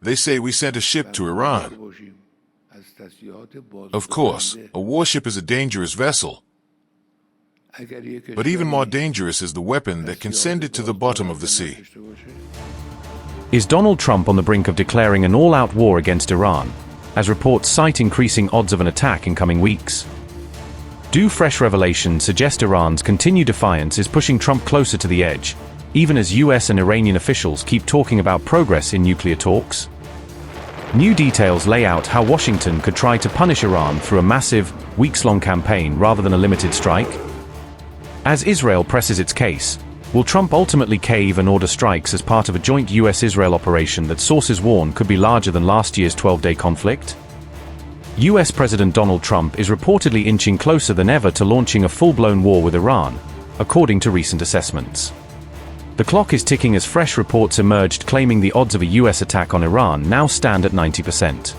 They say we sent a ship to Iran. Of course, a warship is a dangerous vessel. But even more dangerous is the weapon that can send it to the bottom of the sea. Is Donald Trump on the brink of declaring an all-out war against Iran, as reports cite increasing odds of an attack in coming weeks? Do fresh revelations suggest Iran's continued defiance is pushing Trump closer to the edge, even as US and Iranian officials keep talking about progress in nuclear talks? New details lay out how Washington could try to punish Iran through a massive, weeks-long campaign rather than a limited strike. As Israel presses its case, will Trump ultimately cave and order strikes as part of a joint US-Israel operation that sources warn could be larger than last year's 12-day conflict? US President Donald Trump is reportedly inching closer than ever to launching a full-blown war with Iran, according to recent assessments. The clock is ticking as fresh reports emerged claiming the odds of a US attack on Iran now stand at 90%.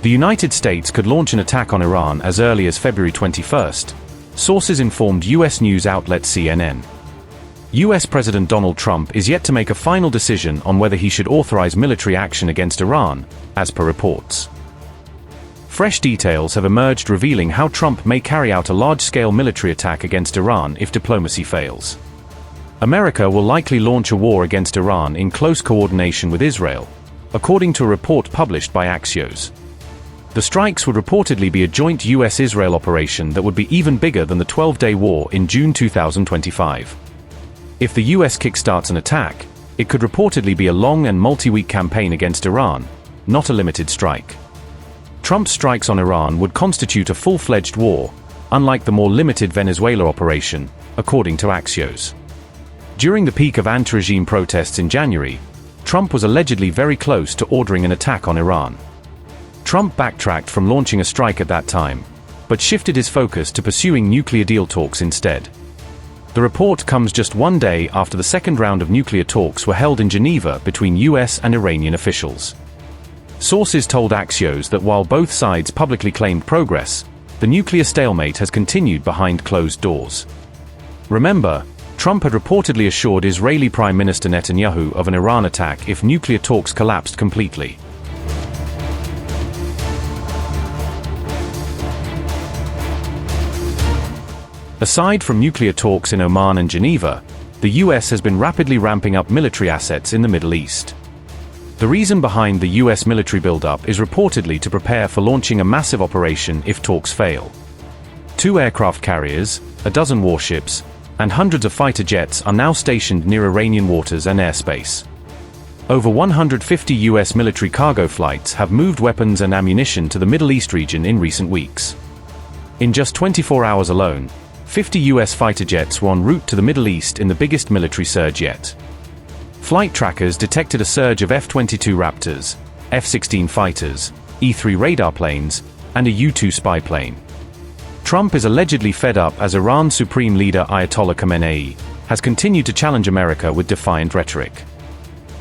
The United States could launch an attack on Iran as early as February 21st, sources informed US news outlet CNN. US President Donald Trump is yet to make a final decision on whether he should authorize military action against Iran, as per reports. Fresh details have emerged revealing how Trump may carry out a large-scale military attack against Iran if diplomacy fails. America will likely launch a war against Iran in close coordination with Israel, according to a report published by Axios. The strikes would reportedly be a joint US-Israel operation that would be even bigger than the 12-day war in June 2025. If the US kickstarts an attack, it could reportedly be a long and multi-week campaign against Iran, not a limited strike. Trump's strikes on Iran would constitute a full-fledged war, unlike the more limited Venezuela operation, according to Axios. During the peak of anti-regime protests in January, Trump was allegedly very close to ordering an attack on Iran. Trump backtracked from launching a strike at that time, but shifted his focus to pursuing nuclear deal talks instead. The report comes just one day after the second round of nuclear talks were held in Geneva between US and Iranian officials. Sources told Axios that while both sides publicly claimed progress, the nuclear stalemate has continued behind closed doors. Remember, Trump had reportedly assured Israeli Prime Minister Netanyahu of an Iran attack if nuclear talks collapsed completely. Aside from nuclear talks in Oman and Geneva, the US has been rapidly ramping up military assets in the Middle East. The reason behind the US military buildup is reportedly to prepare for launching a massive operation if talks fail. 2 aircraft carriers, a dozen warships, and hundreds of fighter jets are now stationed near Iranian waters and airspace. Over 150 US military cargo flights have moved weapons and ammunition to the Middle East region in recent weeks. In just 24 hours alone, 50 US fighter jets were en route to the Middle East in the biggest military surge yet. Flight trackers detected a surge of F-22 Raptors, F-16 fighters, E-3 radar planes, and a U-2 spy plane. Trump is allegedly fed up as Iran's supreme leader Ayatollah Khamenei has continued to challenge America with defiant rhetoric.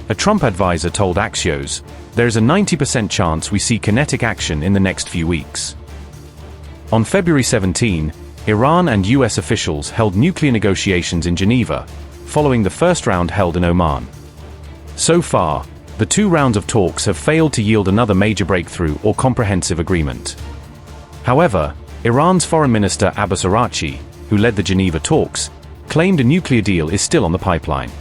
A Trump advisor told Axios, "There is a 90% chance we see kinetic action in the next few weeks." On February 17, Iran and US officials held nuclear negotiations in Geneva, following the first round held in Oman. So far, the 2 rounds of talks have failed to yield another major breakthrough or comprehensive agreement. However, Iran's Foreign Minister Abbas Araghchi, who led the Geneva talks, claimed a nuclear deal is still on the pipeline.